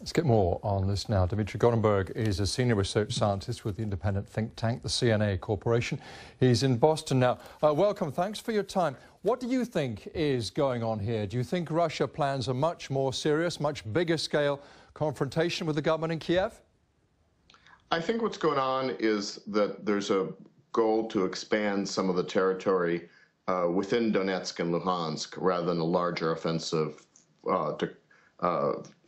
Let's get more on this now. Dmitry Gorenburg is a senior research scientist with the independent think tank, the CNA Corporation. He's in Boston now. Welcome. Thanks for your time. What do you think is going on here? Do you think Russia plans a much more serious, much bigger scale confrontation with the government in Kiev? I think what's going on is that there's a goal to expand some of the territory within Donetsk and Luhansk rather than a larger offensive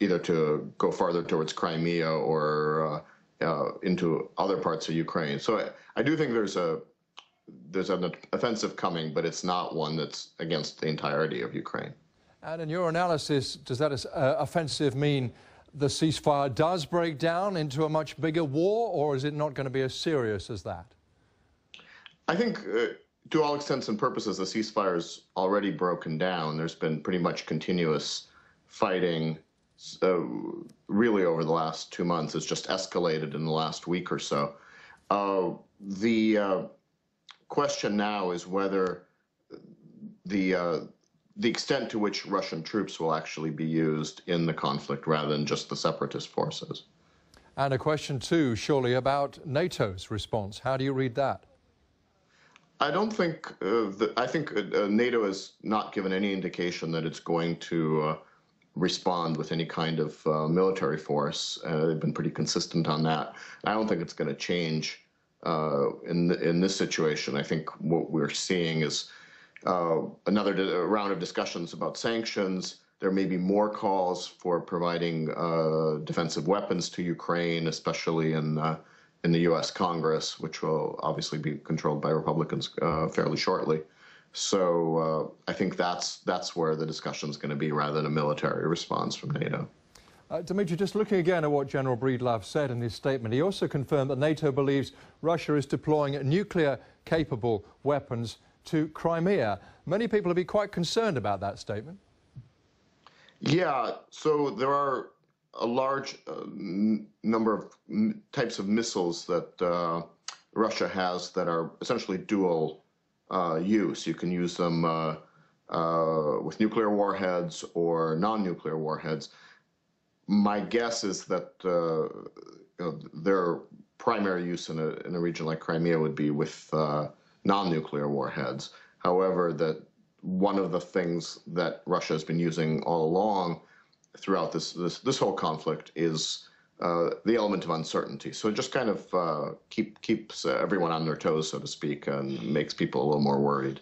either to go farther towards Crimea or into other parts of Ukraine. So I do think there's an offensive coming, but it's not one that's against the entirety of Ukraine. And in your analysis, does that offensive mean the ceasefire does break down into a much bigger war, or is it not going to be as serious as that? I think to all intents and purposes, the ceasefire is already broken down. There's been pretty much continuous fighting really over the last 2 months. It's just escalated in the last week or so. The question now is whether the extent to which Russian troops will actually be used in the conflict rather than just the separatist forces. And a question too, surely, about NATO's response. How do you read that? I don't think I think NATO has not given any indication that it's going to respond with any kind of military force. They've been pretty consistent on that. I don't think it's going to change in this situation. I think what we're seeing is another round of discussions about sanctions. There may be more calls for providing defensive weapons to Ukraine, especially in the U.S. Congress, which will obviously be controlled by Republicans fairly shortly. So I think that's where the discussion is going to be rather than a military response from NATO. Dmitry, just looking again at what General Breedlove said in his statement, he also confirmed that NATO believes Russia is deploying nuclear-capable weapons to Crimea. Many people have been quite concerned about that statement. Yeah, so there are a large number of types of missiles that Russia has that are essentially dual use. You can use them with nuclear warheads or non-nuclear warheads. My guess is that their primary use in a region like Crimea would be with non-nuclear warheads. However, that one of the things that Russia has been using all along throughout this whole conflict is the element of uncertainty. So it just kind of keeps everyone on their toes, so to speak, and makes people a little more worried.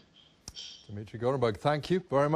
Dmitry Gorenburg, thank you very much.